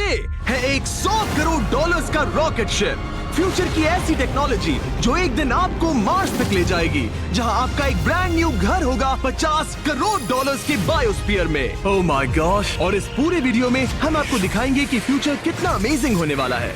ये है एक $100 करोड़ का रॉकेट शिप, फ्यूचर की ऐसी टेक्नोलॉजी जो एक दिन आपको मार्स तक ले जाएगी, जहां आपका एक ब्रांड न्यू घर होगा $50 करोड़ के बायोस्फीयर में। Oh my gosh! और इस पूरे वीडियो में हम आपको दिखाएंगे कि फ्यूचर कितना अमेजिंग होने वाला है।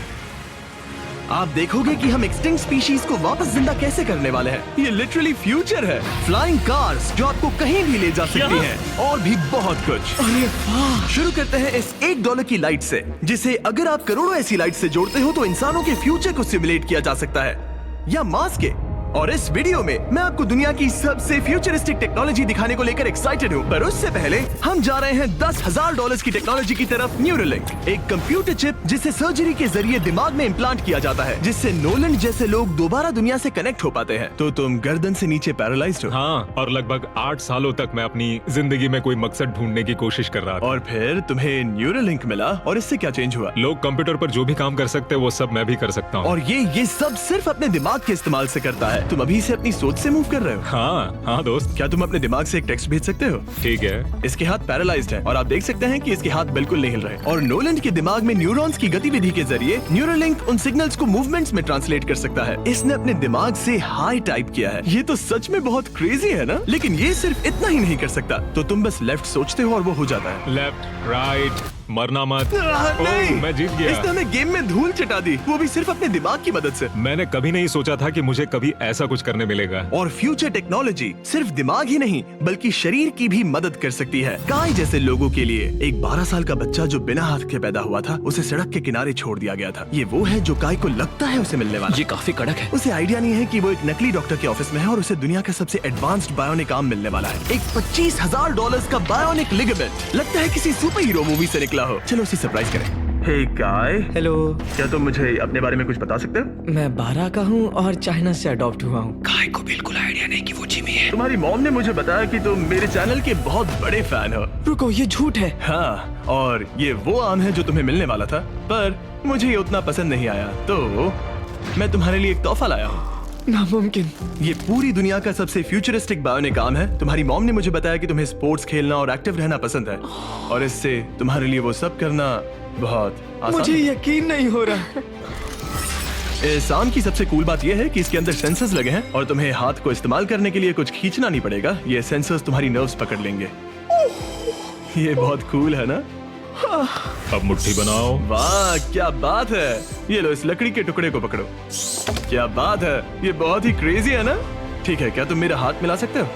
आप देखोगे कि हम एक्सटिंक्ट स्पीशीज को वापस जिंदा कैसे करने वाले हैं। ये लिटरली फ्यूचर है। फ्लाइंग कार्स जो आपको कहीं भी ले जा सकती हैं, और भी बहुत कुछ। अरे वाह! शुरू करते हैं इस $1 की लाइट से, जिसे अगर आप करोड़ों ऐसी लाइट से जोड़ते हो तो इंसानों के फ्यूचर को सिमुलेट किया जा सकता है, या मार्स के। और इस वीडियो में मैं आपको दुनिया की सबसे फ्यूचरिस्टिक टेक्नोलॉजी दिखाने को लेकर एक्साइटेड हूँ। पर उससे पहले हम जा रहे हैं $10,000 की टेक्नोलॉजी की तरफ। न्यूरोलिंक, एक कंप्यूटर चिप जिसे सर्जरी के जरिए दिमाग में इम्प्लांट किया जाता है, जिससे नोलन जैसे लोग दोबारा दुनिया से कनेक्ट हो पाते हैं। तो तुम गर्दन से नीचे पैरालाइज्ड हो। हाँ, और लगभग 8 सालों तक मैं अपनी जिंदगी में कोई मकसद ढूंढने की कोशिश कर रहा था। और फिर तुम्हें न्यूरोलिंक मिला, और इससे क्या चेंज हुआ? लोग कंप्यूटर पर जो भी काम कर सकते हैं वो सब मैं भी कर सकता हूँ। और ये सब सिर्फ अपने दिमाग के इस्तेमाल से करता है। तुम अभी से अपनी सोच से मूव कर रहे हो। हाँ दोस्त। क्या तुम अपने दिमाग से एक टेक्स्ट भेज सकते हो? ठीक है। इसके हाथ पैरालाइज्ड हैं और आप देख सकते हैं कि इसके हाथ बिल्कुल नहीं हिल रहे। और नोलैंड के दिमाग में न्यूरॉन्स की गतिविधि के जरिए न्यूरोलिंक उन सिग्नल्स को मूवमेंट्स में ट्रांसलेट कर सकता है। इसने अपने दिमाग से हाई टाइप किया है। ये तो सच में बहुत क्रेजी है ना? लेकिन ये सिर्फ इतना ही नहीं कर सकता। तो तुम बस लेफ्ट सोचते हो और वो हो जाता है। लेफ्ट, राइट, मरना मत। नहीं, मैं जीत गया। इसने हमें गेम में धूल चटा दी, वो भी सिर्फ अपने दिमाग की मदद से। मैंने कभी नहीं सोचा था कि मुझे कभी ऐसा कुछ करने मिलेगा। और फ्यूचर टेक्नोलॉजी सिर्फ दिमाग ही नहीं बल्कि शरीर की भी मदद कर सकती है। काय जैसे लोगों के लिए एक 12 साल का बच्चा जो बिना हाथ के पैदा हुआ था, उसे सड़क के किनारे छोड़ दिया गया था। ये वो है जो काय को लगता है उसे मिलने वाला। ये काफी कड़क है। उसे आइडिया नहीं है कि वो एक नकली डॉक्टर के ऑफिस में है और उसे दुनिया का सबसे एडवांस्ड बायोनिक आर्म मिलने वाला है। एक $25,000 का बायोनिक लिगामेंट। लगता है किसी सुपर हीरो मूवी से निकला हो। चलो उसे सरप्राइज करें। हे काय। हेलो। क्या तुम मुझे अपने बारे में कुछ बता सकते हो? मैं 12 का हूँ और चाइना से अडॉप्ट हुआ हूँ। काय को बिल्कुल आइडिया नहीं कि वो जिमी है। तुम्हारी मॉम ने मुझे बताया कि तुम मेरे चैनल के बहुत बड़े फैन हो। रुको, ये झूठ है। हाँ, और ये वो आम है जो तुम्हें मिलने वाला था, पर मुझे ये उतना पसंद नहीं आया, तो मैं तुम्हारे लिए एक तोहफा लाया हूँ। नामुमकिन। ये पूरी दुनिया का सबसे फ्यूचरिस्टिक बायोनिक आर्म है। तुम्हारी मॉम ने मुझे बताया कि तुम्हें स्पोर्ट्स खेलना और एक्टिव रहना पसंद है, और इससे तुम्हारे लिए वो सब करना बहुत आसान। मुझे यकीन नहीं हो रहा। इस आर्म की सबसे कूल बात यह है कि इसके अंदर सेंसर्स लगे हैं और तुम्हें हाथ को इस्तेमाल करने के लिए कुछ खींचना नहीं पड़ेगा। ये सेंसर्स तुम्हारी नर्व्स पकड़ लेंगे। ये बहुत कूल है ना? अब मुट्ठी बनाओ। वाह, क्या बात है। ये लो, इस लकड़ी के टुकड़े को पकड़ो। क्या बात है, ये बहुत ही क्रेजी है ना? ठीक है, क्या तुम मेरा हाथ मिला सकते हो?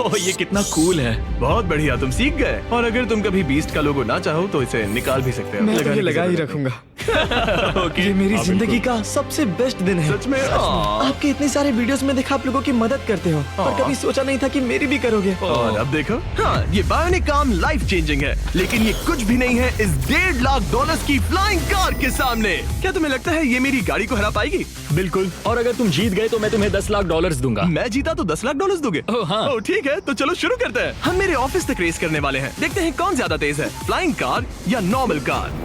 ओह, ये कितना कूल है। बहुत बढ़िया, तुम सीख गए। और अगर तुम कभी बीस्ट का लोगो ना चाहो तो इसे निकाल भी सकते हो। मैं तो लगाने ये की लगा ही जरूरत रखूंगा। नहीं। ये मेरी जिंदगी का सबसे बेस्ट दिन है। सच में? आपके इतने सारे वीडियोस में देखा आप लोगों की मदद करते हो, पर कभी सोचा नहीं था कि मेरी भी करोगे। और अब देखो, हाँ, ये बायोनिक आर्म लाइफ चेंजिंग है, लेकिन ये कुछ भी नहीं है इस $1.5 की फ्लाइंग कार के सामने। क्या तुम्हें लगता है ये मेरी गाड़ी को हरा पाएगी? बिल्कुल। और अगर तुम जीत गए तो मैं तुम्हें $10 लाख दूंगा। मैं जीता तो $10 लाख दोगे? ओह, हाँ। ओह, ठीक है, तो चलो शुरू करते हैं। हम मेरे ऑफिस तक रेस करने वाले हैं। देखते हैं कौन ज्यादा तेज है, फ्लाइंग कार या नॉर्मल कार।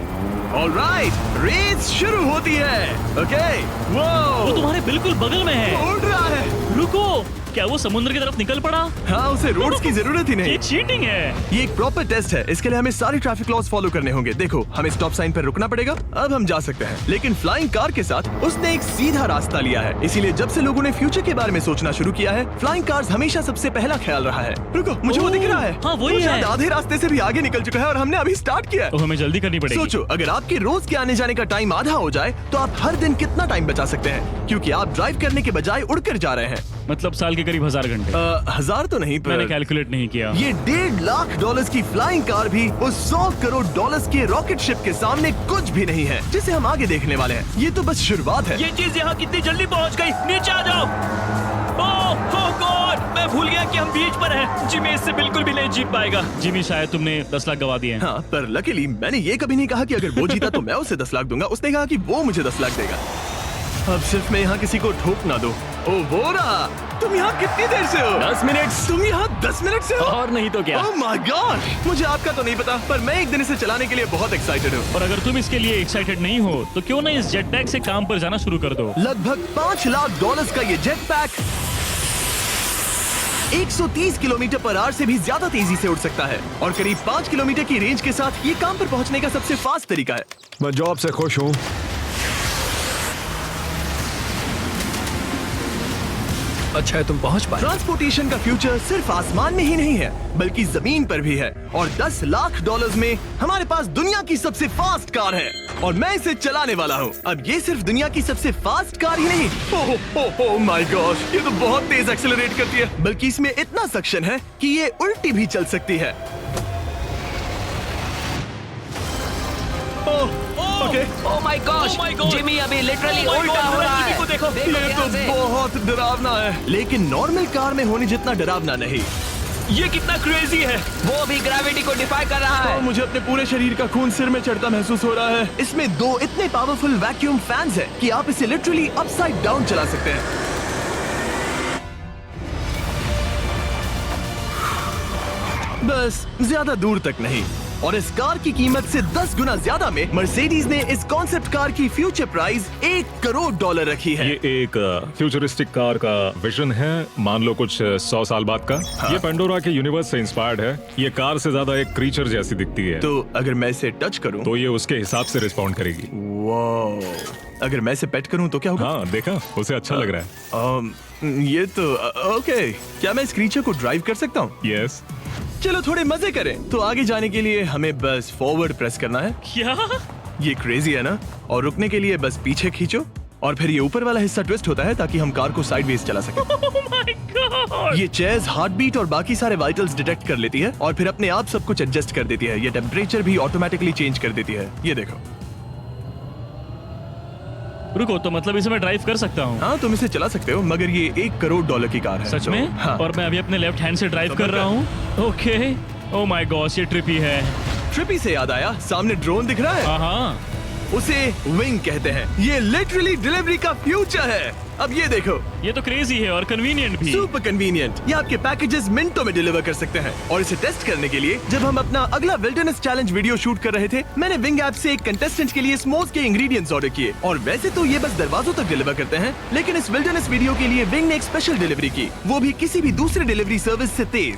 ऑलराइट, रेस शुरू होती है। ओके, वो तुम्हारे बिल्कुल बगल में है। उड़ रहा है। रुको, क्या वो समुद्र की तरफ निकल पड़ा? हाँ, उसे रोड्स की जरूरत ही नहीं। ये चीटिंग है। ये एक प्रॉपर टेस्ट है। इसके लिए हमें सारे ट्रैफिक लॉज फॉलो करने होंगे। देखो, हमें स्टॉप साइन पर रुकना पड़ेगा। अब हम जा सकते हैं, लेकिन फ्लाइंग कार के साथ उसने एक सीधा रास्ता लिया है। इसीलिए जब से लोगों ने फ्यूचर के बारे में सोचना शुरू किया है, फ्लाइंग कार्स हमेशा सबसे पहला ख्याल रहा है। रुको, मुझे वो दिख रहा है। हाँ, वही वो है। शायद आधे रास्ते से भी आगे निकल चुका है और हमने अभी स्टार्ट किया है। तो हमें जल्दी करनी पड़ेगी। सोचो, अगर आपके रोज के आने जाने का टाइम आधा हो जाए तो आप हर दिन कितना टाइम बचा सकते हैं, क्योंकि आप ड्राइव करने के बजाय उड़कर जा रहे हैं। मतलब साल के करीब 1000 घंटे। 1000 तो नहीं, मैंने पर कैलकुलेट नहीं किया। ये $1.5 लाख की फ्लाइंग कार भी उस $100 करोड़ के रॉकेट शिप के सामने कुछ भी नहीं है, जिसे हम आगे देखने वाले हैं। ये तो बस शुरुआत है। ये चीज यहाँ कितनी जल्दी पहुँच गई। नीचे आ जाओ। ओह गॉड, मैं भूल गया कि हम बीच पर हैं। जिमी इससे बिल्कुल भी नहीं जीत पाएगा। जिमी, शायद तुमने 10 लाख गवा दिए हैं। हाँ, पर लकीली मैंने ये कभी नहीं कहा कि अगर वो जीता तो मैं उसे 10 लाख दूंगा। उसने कहा कि वो मुझे 10 लाख देगा। अब सिर्फ मैं यहाँ किसी को ठोक ना दो। ओ वो रहा। तुम यहाँ कितनी देर से हो? 10 मिनट। तुम यहाँ 10 मिनट से हो? और नहीं तो क्या। ओह माय गॉड, मुझे आपका तो नहीं पता, पर मैं एक दिन इसे चलाने के लिए बहुत एक्साइटेड हूँ। और अगर तुम इसके लिए एक्साइटेड नहीं हो तो क्यों ना इस जेट पैक से काम पर जाना शुरू कर दो। लगभग $5 लाख का ये jet pack 130 kilometre per hour से भी ज्यादा तेजी से उड़ सकता है और करीब 5 किलोमीटर की रेंज के साथ ये काम पर पहुंचने का सबसे फास्ट तरीका है। मैं जॉब से खुश हूँ। अच्छा है तुम पहुंच पाए। ट्रांसपोर्टेशन का फ्यूचर सिर्फ आसमान में ही नहीं है बल्कि जमीन पर भी है और 10 लाख डॉलर्स में हमारे पास दुनिया की सबसे फास्ट कार है और मैं इसे चलाने वाला हूँ। अब ये सिर्फ दुनिया की सबसे फास्ट कार ही नहीं, ओह माय गॉश, ये तो बहुत तेज एक्सेलरेट करती है, बल्कि इसमें इतना सक्शन है कि ये उल्टी भी चल सकती है। Okay, oh my gosh, Jimmy अभी लिटरली उल्टा हो रहा है। को देखो, देखो ये ध्यान तो से। बहुत डरावना है, लेकिन नॉर्मल कार में होने जितना डरावना नहीं। ये कितना क्रेजी है। वो भी ग्रेविटी को डिफाई कर रहा और है। मुझे अपने पूरे शरीर का खून सिर में चढ़ता महसूस हो रहा है। इसमें 2 इतने पावरफुल वैक्यूम फैंस हैं कि आप इसे लिटरली अपसाइड डाउन चला सकते हैं। बस ज्यादा दूर तक नहीं। और इस कार की कीमत से 10 गुना ज्यादा में मर्सिडीज ने इस कॉन्सेप्ट कार की फ्यूचर प्राइस $1 करोड़ रखी है। ये एक फ्यूचरिस्टिक कार का विजन है, मान लो कुछ 100 साल बाद का। ये पेंडोरा के यूनिवर्स से इंस्पायर्ड है। ये कार से ज्यादा एक क्रीचर जैसी दिखती है, तो अगर मैं इसे टच करूं तो ये उसके हिसाब से रिस्पॉन्ड करेगी। वाह, अगर मैं इसे पेट करूं तो क्या होगा? हाँ देखा, उसे अच्छा लग रहा है। ये तो ओके, क्या मैं इस क्रीचर को ड्राइव कर सकता हूं? यस। चलो थोड़े मजे करें। तो आगे जाने के लिए हमें बस फॉरवर्ड प्रेस करना है। क्या? ये क्रेजी है ना? और रुकने के लिए बस पीछे खींचो और फिर ये ऊपर वाला हिस्सा ट्विस्ट होता है ताकि हम कार को साइडवेज चला सकें। Oh my God! ये चेयर्स हार्ट बीट और बाकी सारे वाइटल्स डिटेक्ट कर लेती है और फिर अपने आप सब कुछ एडजस्ट कर देती है। ये टेम्परेचर भी ऑटोमेटिकली चेंज कर देती है। ये देखो। रुको, तो मतलब इसे मैं ड्राइव कर सकता हूँ? हाँ, तुम इसे चला सकते हो, मगर ये $1 करोड़ की कार है। सच तो, में? हाँ। और मैं अभी अपने लेफ्ट हैंड से ड्राइव कर रहा हूँ। ओके। ओह माय गॉश, ये ट्रिपी है। ट्रिपी से याद आया, सामने ड्रोन दिख रहा है? हाँ। उसे विंग कहते हैं। ये लिटरली डिलीवरी का फ्यूचर है। अब ये देखो, ये तो क्रेजी है और कन्वीनियंट भी। Super convenient. ये आपके पैकेजेस मिनटों में डिलीवर कर सकते हैं। और इसे टेस्ट करने के लिए जब हम अपना अगला विल्डरनेस चैलेंज वीडियो शूट कर रहे थे, मैंने विंग ऐप से एक कंटेस्टेंट के लिए स्मोक्स के इंग्रेडिएंट्स ऑर्डर किए। और वैसे तो ये बस दरवाजों तक डिलीवर करते हैं, लेकिन इस विल्डरनेस वीडियो के लिए विंग ने एक स्पेशल डिलीवरी की, वो भी किसी भी दूसरे डिलीवरी सर्विस से तेज।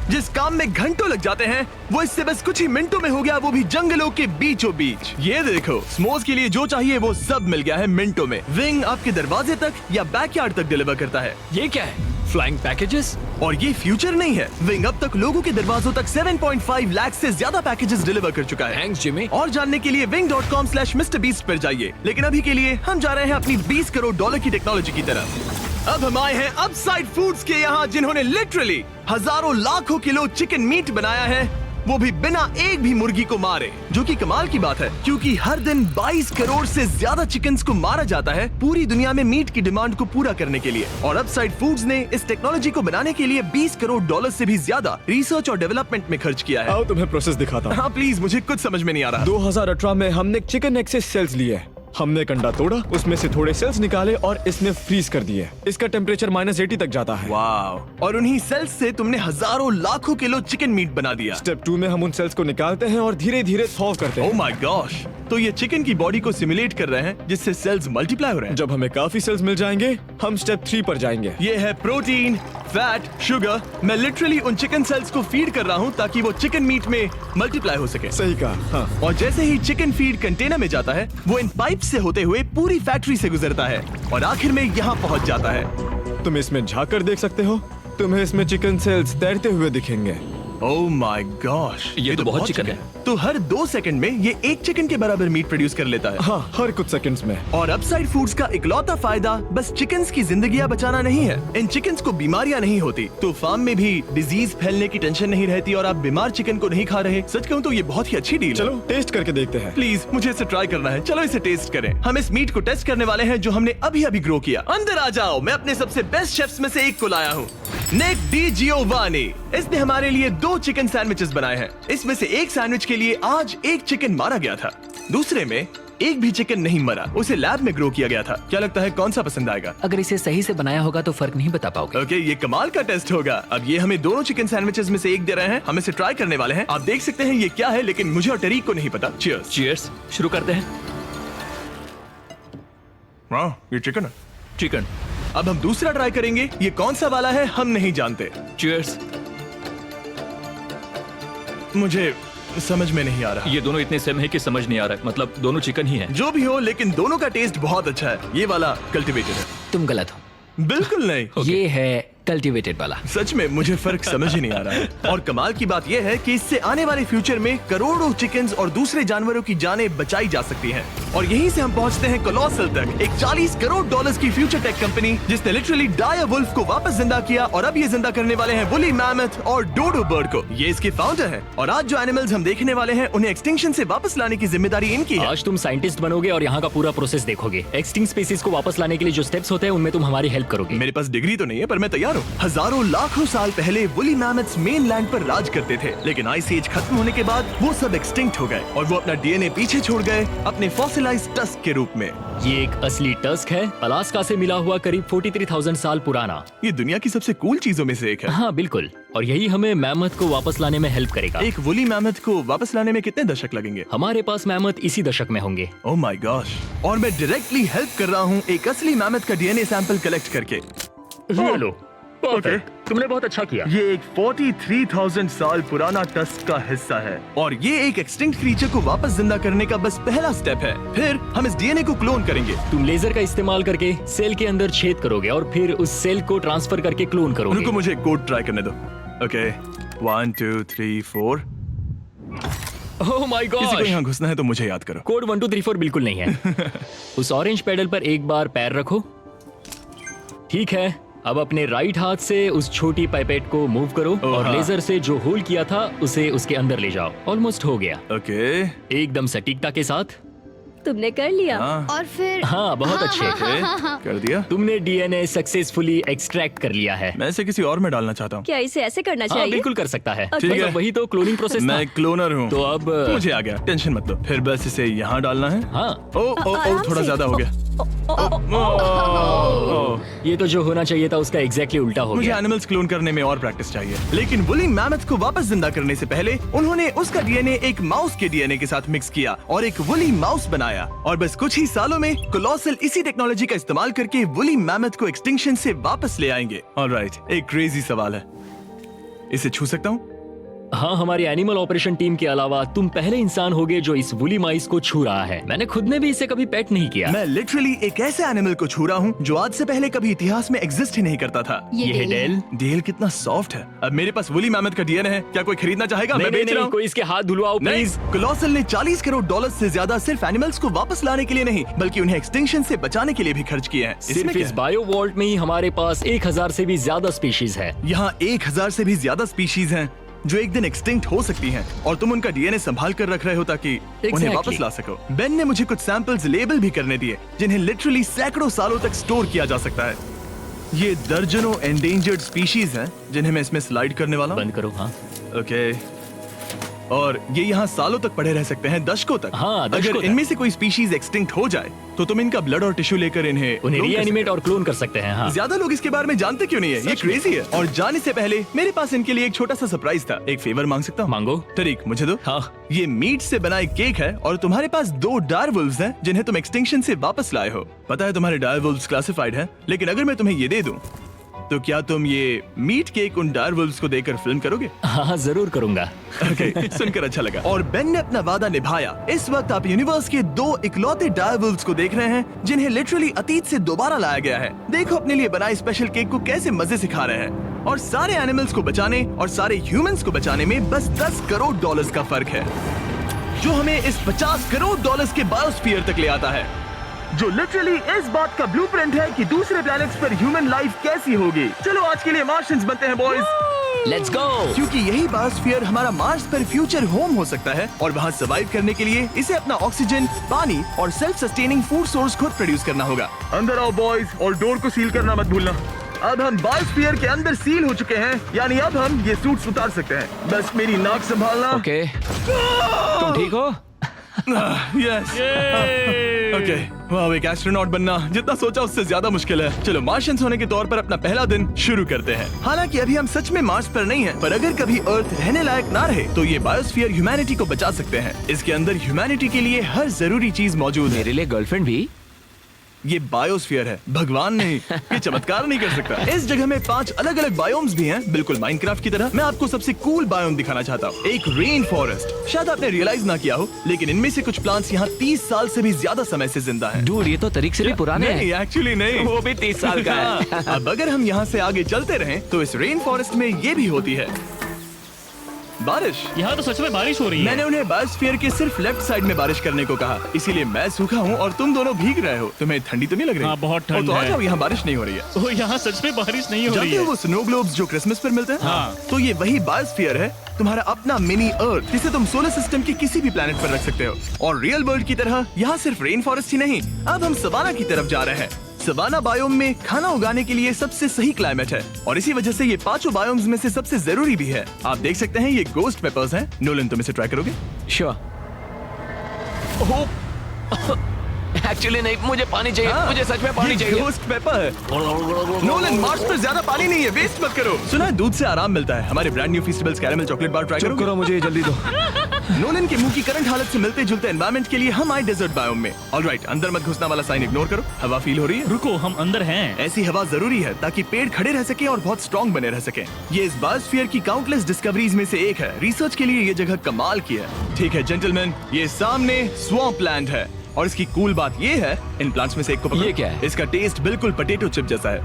जिस काम में घंटों लग जाते हैं वो इससे बस कुछ ही मिनटों में हो गया, वो भी जंगलों के बीचों बीच। ये देखो, स्मोक्स के लिए जो चाहिए वो सब मिल गया है मिनटों में। विंग आपके दरवाजे तक या बैकयार्ड तक डिलीवर करता है। ये क्या है? Flying packages? और ये फ्यूचर नहीं है, विंग अब तक लोगों के दरवाजों तक 7.5 लाख से ज्यादा पैकेजेस डिलीवर कर चुका है। Thanks Jimmy. और जानने के लिए wing.com/MrBeast पर जाइए। लेकिन अभी के लिए हम जा रहे हैं अपनी $20 करोड़ की टेक्नोलॉजी की तरफ। अब हम आए हैं अपसाइड फूड्स के यहाँ, जिन्होंने लिटरली हजारों लाखों किलो चिकन मीट बनाया है, वो भी बिना एक भी मुर्गी को मारे। जो कि कमाल की बात है, क्योंकि हर दिन 22 करोड़ से ज्यादा चिकन्स को मारा जाता है पूरी दुनिया में मीट की डिमांड को पूरा करने के लिए। और अपसाइड फूड्स ने इस टेक्नोलॉजी को बनाने के लिए $20 करोड़ से भी ज्यादा रिसर्च और डेवलपमेंट में खर्च किया है। आओ तुम्हें प्रोसेस दिखाता हूँ। हाँ प्लीज, मुझे कुछ समझ में नहीं आ रहा। 2018 में हमने चिकन एग से सेल्स लिए। हमने एक अंडा तोड़ा, उसमें से थोड़े सेल्स निकाले और इसमें फ्रीज कर दिए। इसका टेम्परेचर -80 तक जाता है। वाव! और उन्हीं सेल्स से तुमने हजारों लाखों किलो चिकन मीट बना दिया। स्टेप 2 में हम उन सेल्स को निकालते हैं और धीरे धीरे थॉव करते ओह हैं। My gosh! तो ये चिकन की बॉडी को सिमुलेट कर रहे हैं, जिससे सेल्स मल्टीप्लाई हो रहे हैं। जब हमें काफी सेल्स मिल जाएंगे, हम स्टेप 3 पर जाएंगे। ये है प्रोटीन, फैट, शुगर। मैं लिटरली उन चिकन सेल्स को फीड कर रहा हूँ ताकि वो चिकन मीट में मल्टीप्लाई हो सके। सही कहा। हाँ। और जैसे ही चिकन फीड कंटेनर में जाता है, वो इन पाइप से होते हुए पूरी फैक्ट्री से गुजरता है और आखिर में यहाँ पहुँच जाता है। तुम इसमें झाँक कर देख सकते हो। तुम्हें इसमें चिकन सेल्स तैरते हुए दिखेंगे। ओह माय गॉश, ये तो बहुत चिकन है। तो हर 2 सेकंड में ये 1 चिकन के बराबर मीट प्रोड्यूस कर लेता है। हाँ, हर कुछ सेकंड्स में। और अपसाइड फूड्स का इकलौता फायदा बस चिकन्स की जिंदगियां बचाना नहीं है। इन चिकन्स को बीमारियां नहीं होती, तो फार्म में भी डिजीज फैलने की टेंशन नहीं रहती और आप बीमार चिकन को नहीं खा रहे। सच कहूं तो ये बहुत ही अच्छी डील है। चलो टेस्ट करके देखते हैं। प्लीज, मुझे इसे ट्राई करना है। चलो इसे टेस्ट करें। हम इस मीट को टेस्ट करने वाले हैं जो हमने अभी अभी ग्रो किया। अंदर आ जाओ, मैं अपने सबसे बेस्ट शेफ्स में से एक को लाया हूँ, निक डी जियोवानी। इसने हमारे लिए 2 चिकन सैंडविचेस बनाए हैं। इसमें से एक सैंडविच के लिए आज एक चिकन मारा गया था, दूसरे में एक भी चिकन नहीं मरा, उसे लैब में ग्रो किया गया था। क्या लगता है कौन सा पसंद आएगा? अगर इसे सही से बनाया होगा तो फर्क नहीं बता पाओगे। ओके, ये कमाल का टेस्ट होगा। अब ये हमें दोनों चिकन सैंडविचेस में से एक दे रहे हैं, हम इसे ट्राई करने वाले हैं। आप देख सकते हैं ये क्या है, लेकिन मुझे और टरीक को नहीं पता। चीयर्स। चीयर्स। शुरू करते हैं। वाह, ये चिकन है। चिकन। अब हम दूसरा ट्राई करेंगे। ये कौन सा वाला है हम नहीं जानते। चीयर्स। मुझे समझ में नहीं आ रहा। ये दोनों इतने सेम है कि समझ नहीं आ रहा है। मतलब दोनों चिकन ही है। जो भी हो, लेकिन दोनों का टेस्ट बहुत अच्छा है। ये वाला कल्टीवेटेड है। तुम गलत हो। बिल्कुल नहीं। ये है कल्टीवेटेड वाला। सच में मुझे फर्क समझ ही नहीं आ रहा है। और कमाल की बात यह है कि इससे आने वाले फ्यूचर में करोड़ों चिकन्स और दूसरे जानवरों की जानें बचाई जा सकती हैं। और यहीं से हम पहुंचते हैं कोलोसल तक, एक $40 करोड़ की फ्यूचर टेक कंपनी जिसने लिटरली डायर वुल्फ को वापस जिंदा किया और अब ये जिंदा करने वाले हैं वुली मैमथ और डोडो बर्ड को। ये इसके फाउंडर हैं और आज जो एनिमल्स हम देखने वाले हैं उन्हें एक्सटिंक्शन से वापस लाने की जिम्मेदारी इनकी है। आज तुम साइंटिस्ट बनोगे और यहाँ का पूरा प्रोसेस देखोगे। एक्सटिंक्ट स्पीसीज को वापस लाने के लिए जो स्टेप्स होते हैं उनमें तुम हमारी हेल्प करोगे। मेरे पास डिग्री तो नहीं है पर मैं तैयार हूँ। हजारों लाखों साल पहले वुली मैमथ्स मेनलैंड पर राज करते थे, लेकिन आइस एज खत्म होने के बाद वो सब एक्सटिंक्ट हो गए और वो अपना डीएनए पीछे छोड़ गए अपने फॉसिलाइज्ड टस्क के रूप में। ये एक असली टस्क है, अलास्का से मिला हुआ, करीब 43,000 साल पुराना। ये दुनिया की सबसे कूल चीजों में से एक है। हाँ बिल्कुल, और यही हमें मैमथ को वापस लाने में हेल्प करेगा। एक वुली मैमथ को वापस लाने में कितने दशक लगेंगे? हमारे पास मैमथ इसी दशक में होंगे। Oh my gosh. और मैं डायरेक्टली हेल्प कर रहा हूँ एक असली मैमथ का डीएनए सैंपल कलेक्ट करके। ये लो, perfect। तुमने बहुत अच्छा किया। ये एक 43,000 साल पुराना टस्क का हिस्सा है और ये एक एक्सटिंक्ट क्रीचर को वापस जिंदा करने का बस पहला स्टेप है। फिर हम इस डीएनए को क्लोन करेंगे। तुम लेजर का इस्तेमाल करके सेल के अंदर छेद करोगे और फिर उस सेल को ट्रांसफर करके क्लोन करोगे। रुको, मुझे कोड ट्राई करने दो। ओके, 1 2 3 4। ओह माय किसी को गॉड, यहाँ घुसना है तो मुझे याद करो। कोड 1 2 3 4 बिल्कुल नहीं है। उस ऑरेंज पेडल पर एक बार पैर रखो। ठीक है, अब अपने राइट हाथ से उस छोटी पाइपेट को मूव करो और हाँ। लेजर से जो होल किया था उसे उसके अंदर ले जाओ। ऑलमोस्ट हो गया, ओके, एकदम सटीकता के साथ। तुमने कर लिया। हाँ। और फिर हाँ बहुत अच्छे। कर दिया। तुमने डीएनए सक्सेसफुली एक्सट्रैक्ट कर लिया है। मैं इसे किसी और में डालना चाहता हूँ। क्या इसे ऐसे करना हाँ चाहिए? बिल्कुल कर सकता है। ठीक है। मतलब वही तो क्लोनिंग प्रोसेस था। मैं क्लोनर हूँ तो अब मुझे आ गया, टेंशन मत लो। फिर बस इसे यहाँ डालना है। हाँ, आराम थोड़ा से। ज्यादा हो गया। ये तो जो होना चाहिए था उसका एग्जैक्टली उल्टा हो मुझे गया। एनिमल्स क्लोन करने में और प्रैक्टिस चाहिए। लेकिन वुली मैमथ को वापस जिंदा करने से पहले उन्होंने उसका डीएनए एक माउस के डीएनए के साथ मिक्स किया और एक वुली माउस बनाया। और बस कुछ ही सालों में कोलोसल इसी टेक्नोलॉजी का इस्तेमाल करके वुली मैमथ को एक्सटिंक्शन से वापस ले आएंगे। ऑलराइट, एक क्रेजी सवाल है, इसे छू सकता हूँ? हाँ, हमारी एनिमल ऑपरेशन टीम के अलावा तुम पहले इंसान होगे जो इस वुली माइस को छू रहा है। मैंने खुद ने भी इसे कभी पेट नहीं किया। मैं लिटरली एक ऐसे एनिमल को छू रहा हूँ जो आज से पहले कभी इतिहास में एग्जिस्ट ही नहीं करता था। ये है डेल। डेल कितना सॉफ्ट है। अब मेरे पास वुली मैमथ का डीएनए है, क्या कोई खरीदना चाहेगा? मैं बेच रहा हूँ। कोई इसके हाथ धुलवाओ प्लीज। कोलोसल ने $40 करोड़ से ज्यादा सिर्फ एनिमल्स को वापस लाने के लिए नहीं बल्कि उन्हें एक्सटिंक्शन से बचाने के लिए भी खर्च किए हैं। सिर्फ इसमें क्या इस है? बायो वॉल्ट में ही हमारे पास 1000 से भी ज्यादा स्पीशीज है। यहाँ 1000 से भी ज्यादा स्पीशीज हैं जो एक दिन एक्सटिंक्ट हो सकती हैं और तुम उनका डीएनए संभाल कर रख रहे हो ताकि उन्हें Exactly. वापस ला सको। बेन ने मुझे कुछ सैंपल्स लेबल भी करने दिए जिन्हें लिटरली सैकड़ों सालों तक स्टोर किया जा सकता है। ये दर्जनों एंडेंजर्ड स्पीशीज हैं जिन्हें मैं इसमें स्लाइड करने वाला हूँ। बंद करो। हाँ ओके, और ये यहाँ सालों तक पड़े रह सकते हैं, दशकों तक। हाँ, दशकों अगर तक। इनमें से कोई स्पीशीज एक्सटिंक्ट हो जाए तो तुम इनका ब्लड और टिश्यू लेकर उन्हें clone कर रीएनिमेट सकते और क्लोन कर सकते हैं। हो। हाँ ज्यादा लोग इसके बारे में जानते क्यों नहीं है? ये क्रेजी है। और जाने से पहले मेरे पास इनके लिए एक छोटा सा सरप्राइज था। एक फेवर मांग सकता हूँ? मांगो। तरीक मुझे दो। हाँ। ये मीट से बना एक केक है और तुम्हारे पास 2 डायरवुल्व्स हैं जिन्हें तुम एक्सटिंक्शन से वापस लाए हो। पता है तुम्हारे डायरवुल्व्स क्लासिफाइड हैं, लेकिन अगर मैं तुम्हें ये दे दूं तो क्या तुम ये मीट केक उन डायरवुल्व्स को देकर फिल्म करोगे? हाँ जरूर करूंगा। ओके, सुनकर अच्छा लगा। और बेन ने अपना वादा निभाया। इस वक्त आप यूनिवर्स के 2 इकलौते डायरवुल्व्स को देख रहे हैं जिन्हें लिटरली अतीत से दोबारा लाया गया है। देखो अपने लिए बनाए स्पेशल केक को कैसे मजे से खा रहे हैं। और सारे एनिमल्स को बचाने और सारे ह्यूमंस को बचाने में बस $10 करोड़ का फर्क है, जो हमें इस $50 करोड़ के बायोस्फीयर तक ले आता है, जो लिटरली इस बात का ब्लूप्रिंट है कि दूसरे प्लैनेट्स पर ह्यूमन लाइफ कैसी होगी। चलो आज के लिए मार्शियंस बनते हैं बॉयज। Let's go. क्योंकि यही बायोस्फीयर हमारा मार्स पर फ्यूचर होम हो सकता है और वहाँ सर्वाइव करने के लिए इसे अपना ऑक्सीजन, पानी और सेल्फ सस्टेनिंग फूड सोर्स खुद प्रोड्यूस करना होगा। अंदर आओ बॉयज और डोर को सील करना मत भूलना। अब हम बायोस्फीयर के अंदर सील हो चुके हैं, यानी अब हम ये सूट्स उतार सकते हैं। बस मेरी नाक संभालना। ओके, तुम ठीक हो? यस। ओके, वाह, एक एस्ट्रोनॉट बनना जितना सोचा उससे ज्यादा मुश्किल है। चलो मार्शियंस होने के तौर पर अपना पहला दिन शुरू करते हैं। हालांकि अभी हम सच में मार्स पर नहीं हैं, पर अगर कभी अर्थ रहने लायक ना रहे तो ये बायोस्फीयर ह्यूमैनिटी को बचा सकते हैं। इसके अंदर ह्यूमैनिटी के लिए हर जरूरी चीज मौजूद है। मेरे लिए गर्लफ्रेंड भी? ये बायोस्फीयर है, भगवान नहीं, ये चमत्कार नहीं कर सकता। इस जगह में 5 अलग अलग बायोम्स भी हैं, बिल्कुल माइनक्राफ्ट की तरह। मैं आपको सबसे कूल बायोम दिखाना चाहता हूँ, एक रेन फॉरेस्ट। शायद आपने रियलाइज ना किया हो, लेकिन इनमें से कुछ प्लांट्स यहाँ 30 साल से भी ज्यादा समय से जिंदा हैं। डूड, ये तो तरीक से भी पुराने नहीं, हैं। एक्चुअली नहीं, वो भी 30 साल का है। अब अगर हम यहाँ से आगे चलते रहें, तो इस रेन फॉरेस्ट में ये भी होती है बारिश। यहाँ तो सच में बारिश हो रही है। मैंने उन्हें बायोस्फीयर के सिर्फ लेफ्ट साइड में बारिश करने को कहा, इसीलिए मैं सूखा हूँ और तुम दोनों भीग रहे हो। तुम्हें ठंडी तो नहीं लग रही? हाँ, बहुत ठंड तो आ है। जाओ, यहाँ बारिश नहीं हो रही है। ओ, यहाँ सच में बारिश नहीं हो रही जानते हो है। वो स्नो ग्लोब्स जो क्रिसमस पर मिलते हैं? हाँ। तो ये वही बायोस्फीयर है, तुम्हारा अपना मिनी अर्थ, जिसे तुम सोलर सिस्टम के किसी भी प्लेनेट पर रख सकते हो। और रियल वर्ल्ड की तरह यहाँ सिर्फ रेन फॉरेस्ट ही नहीं, अब हम सवाना की तरफ जा रहे हैं। सवाना बायोम में खाना उगाने के लिए सबसे सही क्लाइमेट है, और इसी वजह से ये 5 बायोम्स में से सबसे जरूरी भी है। आप देख सकते हैं ये गोस्ट पेपर्स हैं। नोलन, तुम इसे ट्राई करोगे? श्योर। एक्चुअली नहीं, मुझे पानी चाहिए। हाँ, मुझे सच में पानी ये चाहिए। गोस्ट पेपर है। नोलन, मार्स पर ज्यादा पानी नहीं है, वेस्ट मत करो। सुना है दूध से आराम मिलता है। हमारे brand new Feastables caramel chocolate bar try चुप करो, मुझे ये जल्दी दो। नोलन के मुंह की करंट हालत से मिलते जुलते एनवायरनमेंट के लिए हम आए डेजर्ट बायोम में। ऑलराइट, अंदर मत घुसना वाला साइन इग्नोर करो। हवा फील हो रही है? रुको, हम अंदर हैं। ऐसी हवा जरूरी है ताकि पेड़ खड़े रह सके और बहुत स्ट्रॉन्ग बने रह सके। ये इस बायोस्फीयर की काउंटलेस डिस्कवरीज में से एक है। रिसर्च के लिए ये जगह कमाल की है। ठीक है जेंटलमैन, ये सामने स्वैम्प लैंड है, और इसकी कूल बात ये है, इन प्लांट्स में से एक को पकड़ो। ये क्या है? इसका टेस्ट बिल्कुल पोटैटो चिप जैसा है।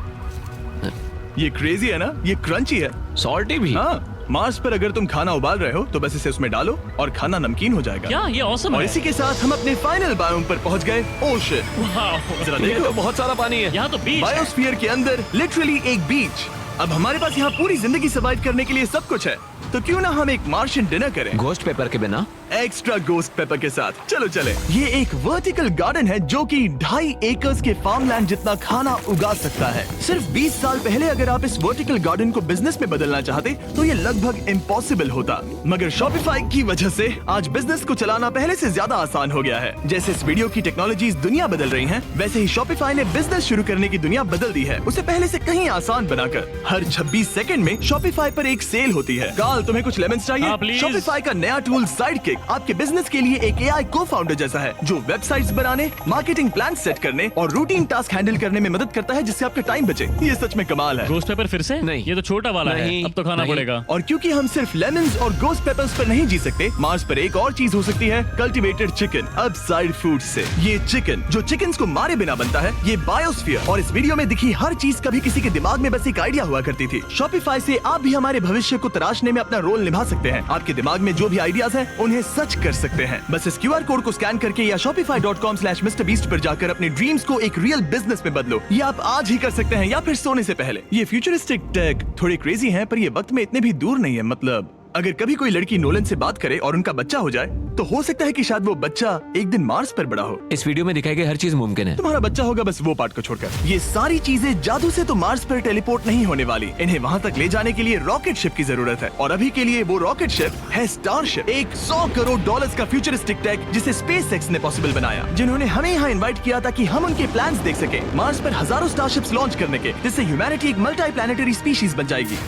ये क्रेजी है ना? ये क्रंची है। सॉल्टी भी। हाँ, मार्स पर अगर तुम खाना उबाल रहे हो तो बस इसे उसमें डालो और खाना नमकीन हो जाएगा। क्या ये ऑसम और है? इसी के साथ हम अपने फाइनल बायोम पर पहुंच गए, ओशन। वाह, जरा ये देखो, तो बहुत सारा पानी है। यहाँ तो बीच है। बायोस्फीयर के अंदर लिटरली एक बीच। अब हमारे पास यहाँ पूरी जिंदगी सर्वाइव करने के लिए सब कुछ है, तो क्यों ना हम एक मार्शियन डिनर करें घोस्ट पेपर के बिना। एक्स्ट्रा गोस्ट पेपर के साथ। चलो चले। ये एक वर्टिकल गार्डन है जो कि 2.5 एकर्स के फार्मलैंड जितना खाना उगा सकता है। सिर्फ 20 साल पहले अगर आप इस वर्टिकल गार्डन को बिजनेस में बदलना चाहते तो ये लगभग इम्पॉसिबल होता, मगर शॉपिफाई की वजह से आज बिजनेस को चलाना पहले से ज्यादा आसान हो गया है। जैसे इस वीडियो की टेक्नोलॉजीज दुनिया बदल रही हैं, वैसे ही शॉपिफाई ने बिजनेस शुरू करने की दुनिया बदल दी है, उसे पहले से कहीं आसान बनाकर। हर 26 सेकंड में शॉपिफाई पर एक सेल होती है। कार्ल, तुम्हें कुछ लेमन्स चाहिए? हाँ, प्लीज। शॉपिफाई का नया टूल साइडकिक आपके बिजनेस के लिए एक AI को-फाउंडर जैसा है, जो वेबसाइट्स बनाने, मार्केटिंग प्लान सेट करने और रूटीन टास्क हैंडल करने में मदद करता है, जिससे आपका टाइम बचे। ये सच में कमाल है। गोस्ट पेपर फिर से? नहीं। ये तो छोटा वाला है, नहीं, अब तो खाना नहीं। पड़ेगा। और क्योंकि हम सिर्फ लेमन्स और गोस्ट पेपर्स पर नहीं जी सकते, मार्स पर एक और चीज हो सकती है, कल्टीवेटेड चिकन, अपसाइड फूड से। ये चिकन जो चिकन्स को मारे बिना बनता है, ये बायोस्फीयर और इस वीडियो में दिखी हर चीज कभी किसी के दिमाग में बस एक आइडिया हुआ करती थी। शॉपिफाई से आप भी हमारे भविष्य को तराशने में अपना रोल निभा सकते हैं। आपके दिमाग में जो भी आइडियाज हैं, उन्हें सच कर सकते हैं। बस इस QR कोड को स्कैन करके या shopify.com/MrBeast पर जाकर अपने ड्रीम्स को एक रियल बिजनेस में बदलो। ये आप आज ही कर सकते हैं या फिर सोने से पहले। ये फ्यूचरिस्टिक टेक थोड़े क्रेजी हैं, पर ये वक्त में इतने भी दूर नहीं है। मतलब अगर कभी कोई लड़की नोलन से बात करे और उनका बच्चा हो जाए, तो हो सकता है कि शायद वो बच्चा एक दिन मार्स पर बड़ा हो। इस वीडियो में दिखाई गई हर चीज मुमकिन है। तुम्हारा बच्चा होगा, बस वो पार्ट को छोड़कर। ये सारी चीजें जादू से तो मार्स पर टेलीपोर्ट नहीं होने वाली। इन्हें वहाँ तक ले जाने के लिए रॉकेट शिप की जरूरत है, और अभी के लिए वो रॉकेट शिप है स्टारशिप, एक $100 करोड़ का फ्यूचरिस्टिक टेक जिसे स्पेसएक्स ने पॉसिबल बनाया, जिन्होंने हमें यहाँ इन्वाइट किया ताकि हम उनके प्लान्स देख सके मार्स पर हजारों स्टारशिप्स लॉन्च करने के, जिससे ह्यूमैनिटी एक मल्टी प्लैनेटरी स्पीशीज बन जाएगी।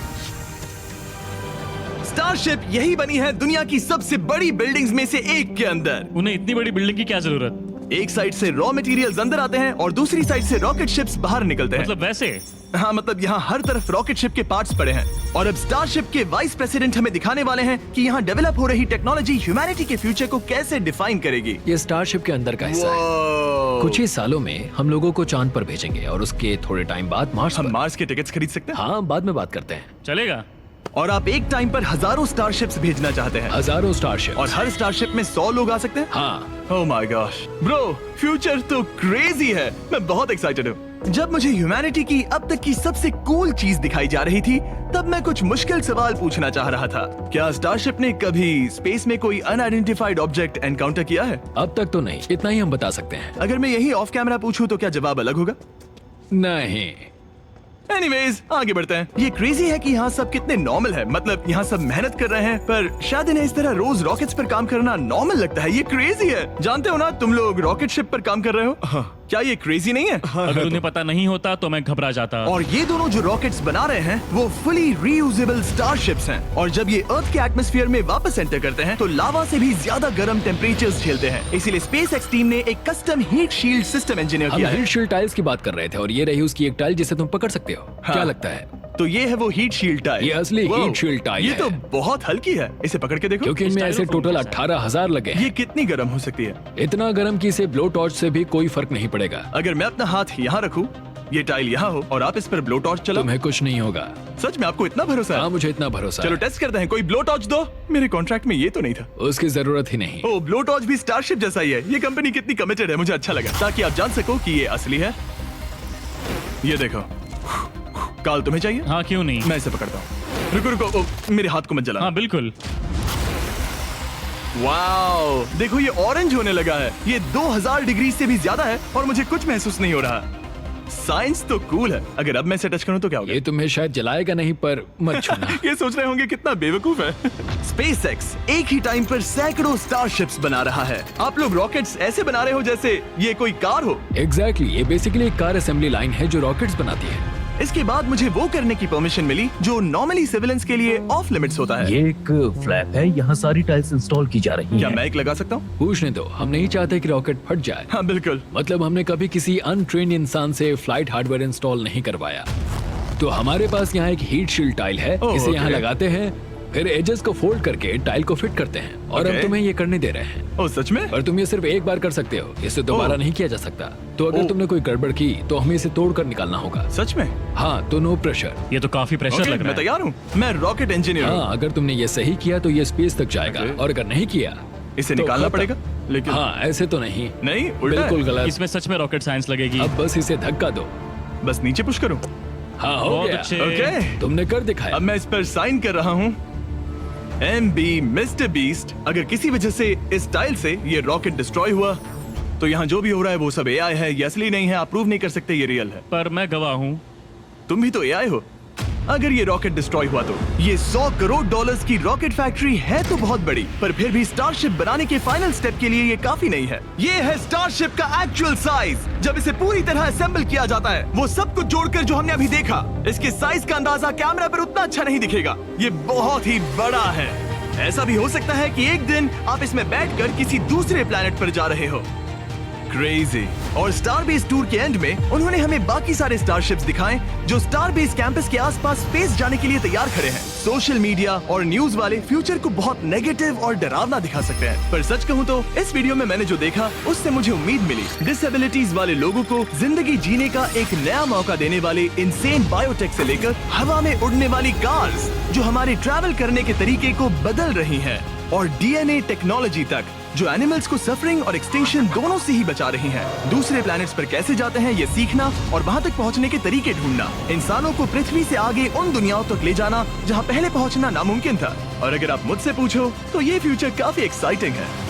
स्टारशिप यही बनी है दुनिया की सबसे बड़ी बिल्डिंग्स में से एक के अंदर। उन्हें इतनी बड़ी बिल्डिंग की क्या जरूरत? एक साइड से रॉ मटेरियल्स अंदर आते हैं और दूसरी साइड से रॉकेट शिप्स बाहर निकलते हैं। मतलब वैसे? हाँ, मतलब यहाँ हर तरफ रॉकेट शिप के पार्ट्स पड़े हैं। और अब स्टारशिप के वाइस प्रेसिडेंट हमें दिखाने वाले हैं कि यहाँ डेवलप हो रही टेक्नोलॉजी ह्यूमैनिटी के फ्यूचर को कैसे डिफाइन करेगी। ये स्टारशिप के अंदर का हिस्सा है। कुछ ही सालों में हम लोगों को चांद पर भेजेंगे और उसके थोड़े टाइम बाद मार्स हम पर। मार्स के टिकट्स खरीद सकते हैं? हाँ, बाद में बात करते हैं। चलेगा। और आप एक टाइम पर हजारों स्टारशिप्स भेजना चाहते हैं? हजारों स्टारशिप। और हर स्टारशिप में 100 लोग आ सकते हैं? हाँ। Oh my gosh bro, future तो क्रेजी है। मैं बहुत एक्साइटेड हूँ। जब मुझे ह्यूमैनिटी की अब तक की सबसे कूल चीज दिखाई जा रही थी, तब मैं कुछ मुश्किल सवाल पूछना चाह रहा था। क्या स्टारशिप ने कभी स्पेस में कोई अनआइडेंटिफाइड ऑब्जेक्ट एनकाउंटर किया है? अब तक तो नहीं, इतना ही हम बता सकते हैं। अगर मैं यही ऑफ कैमरा पूछूं तो क्या जवाब अलग होगा? नहीं। एनीवेज, आगे बढ़ते हैं। ये क्रेजी है कि यहाँ सब कितने नॉर्मल है। मतलब यहाँ सब मेहनत कर रहे हैं, पर शायद इन्हें इस तरह रोज रॉकेट्स पर काम करना नॉर्मल लगता है। ये क्रेजी है। जानते हो ना, तुम लोग रॉकेट शिप पर काम कर रहे हो। क्या ये क्रेजी नहीं है? अगर उन्हें पता नहीं होता तो मैं घबरा जाता। और ये दोनों जो रॉकेट्स बना रहे हैं वो फुली रीयूजेबल स्टारशिप्स हैं और जब ये अर्थ के एटमॉस्फेयर में वापस एंटर करते हैं तो लावा से भी ज्यादा गर्म टेम्परेचर्स झेलते हैं। इसीलिए स्पेसएक्स टीम ने एक custom heat shield system engineer हम किया है। हीट शील्ड टाइल्स की बात कर रहे थे और ये रही उसकी एक टाइल जिसे तुम पकड़ सकते हो। क्या लगता है? तो ये है वो हीट शील्ड टाइल। ये असली Wow, हीट शील्ड टाइल ये है। तो बहुत हल्की है, इसे पकड़ के देखो। क्योंकि इनमें ऐसे टोटल 18,000 लगे हैं। ये कितनी गर्म हो सकती है? इतना गर्म कि इसे ब्लो टॉर्च से भी कोई फर्क नहीं पड़ेगा। अगर मैं अपना हाथ यहाँ रखूं, ये टाइल यहाँ हो और आप इस पर ब्लो टॉर्च चलाओ, तुम्हें कुछ नहीं होगा। सच में आपको इतना भरोसा है? हाँ, मुझे इतना भरोसा चलो है। टेस्ट करते हैं। कोई ब्लो टॉर्च दो। मेरे कॉन्ट्रैक्ट में ये तो नहीं था। उसकी जरूरत ही नहीं। ओ, ब्लो टॉर्च भी स्टारशिप जैसा ही है। ये कंपनी कितनी कमिटेड है, मुझे अच्छा लगा, ताकि आप जान सको कि ये असली है। ये देखो, काल तुम्हें चाहिए? हाँ, क्यों नहीं। मैं इसे पकड़ता हूँ। रुको रुको, ओ, मेरे हाथ को मत जला। हाँ बिल्कुल। वाओ, देखो ये ऑरेंज होने लगा है। ये 2000 डिग्री से भी ज्यादा है और मुझे कुछ महसूस नहीं हो रहा। साइंस तो कूल है। अगर अब मैं इसे टच करूं तो क्या होगा? ये तुम्हें शायद जलाएगा नहीं, पर मत छूना। ये सोच रहे होंगे कितना बेवकूफ है। स्पेसएक्स एक ही टाइम पर सैकड़ों स्टारशिप्स बना रहा है। आप लोग रॉकेट्स ऐसे बना रहे हो जैसे ये कोई कार हो। एग्जैक्टली, ये बेसिकली एक कार असेंबली लाइन है जो रॉकेट्स बनाती है। इसके बाद मुझे वो करने की परमिशन मिली जो नॉर्मली सिविलियंस के लिए ऑफ लिमिट्स होता है। ये एक फ्लैप है, यहाँ सारी टाइल्स इंस्टॉल की जा रही क्या हैं। मैं एक लगा सकता हूँ? पूछने दो, हम नहीं चाहते कि रॉकेट फट जाए। हाँ बिल्कुल। मतलब हमने कभी किसी अनट्रेन्ड इंसान से फ्लाइट हार्डवेयर इंस्टॉल नहीं करवाया। तो हमारे पास यहाँ एक हीट शील्ड टाइल है। ओह, इसे यहाँ ओके। लगाते हैं, फिर एजेस को फोल्ड करके टाइल को फिट करते हैं और हम ओके। तुम्हें ये करने दे रहे हैं। ओ सच में? पर तुम ये सिर्फ एक बार कर सकते हो, इसे दोबारा ओह। नहीं किया जा सकता। तो अगर ओह। तुमने कोई गड़बड़ की तो हमें इसे तोड़ कर निकालना होगा। सच में? हाँ, तो नो प्रेशर। ये तो काफी प्रेशर ओके, लग रहा मैं है। तैयार हूँ। मैं रॉकेट इंजीनियर हूँ। हाँ, अगर तुमने ये सही किया तो ये स्पेस तक जाएगा ओके। और अगर नहीं किया इसे तो निकालना खत्म। पड़ेगा, लेकिन हाँ, ऐसे तो नहीं। नहीं, उल्टा है। बिल्कुल गलत। इसमें सच में रॉकेट साइंस लगेगी। अब बस इसे धक्का दो। बस नीचे पुश करूँ। हाँ, हो बहुत गया। अच्छे। ओके, तुमने कर दिखाया। अब मैं इस पर साइन कर रहा हूँ। MB mister beast. अगर किसी वजह से इस टाइल से ये रॉकेट डिस्ट्रॉय हुआ तो यहाँ जो भी हो रहा है वो सब AI है, ये असली नहीं है। आप प्रूव नहीं कर सकते ये रियल है। पर मैं गवाह हूँ। तुम भी तो AI हो। अगर ये रॉकेट डिस्ट्रॉय हुआ तो ये $100 करोड़ की रॉकेट फैक्ट्री है तो बहुत बड़ी, पर फिर भी स्टारशिप बनाने के फाइनल स्टेप के लिए ये काफी नहीं है। ये है स्टारशिप का एक्चुअल साइज। जब इसे पूरी तरह असेंबल किया जाता है, वो सब कुछ जोड़कर जो हमने अभी देखा, इसके साइज का अंदाजा कैमरा पर उतना अच्छा नहीं दिखेगा। ये बहुत ही बड़ा है। ऐसा भी हो सकता है कि एक दिन आप इसमें बैठकर किसी दूसरे प्लेनेट पर जा रहे हो। क्रेजी। और स्टारबेस टूर के एंड में उन्होंने हमें बाकी सारे स्टारशिप्स दिखाए जो स्टारबेस कैंपस के आसपास स्पेस जाने के लिए तैयार खड़े हैं। सोशल मीडिया और न्यूज वाले फ्यूचर को बहुत नेगेटिव और डरावना दिखा सकते हैं, पर सच कहूँ तो इस वीडियो में मैंने जो देखा उससे मुझे उम्मीद मिली। डिसेबिलिटीज वाले लोगों को जिंदगी जीने का एक नया मौका देने वाले इंसेन बायोटेक से लेकर हवा में उड़ने वाली कार्स जो हमारे ट्रैवल करने के तरीके को बदल रही हैं, और DNA टेक्नोलॉजी तक जो एनिमल्स को सफरिंग और एक्सटिंक्शन दोनों से ही बचा रही हैं। दूसरे प्लैनेट्स पर कैसे जाते हैं ये सीखना और वहां तक पहुंचने के तरीके ढूंढना, इंसानों को पृथ्वी से आगे उन दुनियाओं तक ले जाना जहां पहले पहुंचना नामुमकिन था। और अगर आप मुझसे पूछो तो ये फ्यूचर काफी एक्साइटिंग है।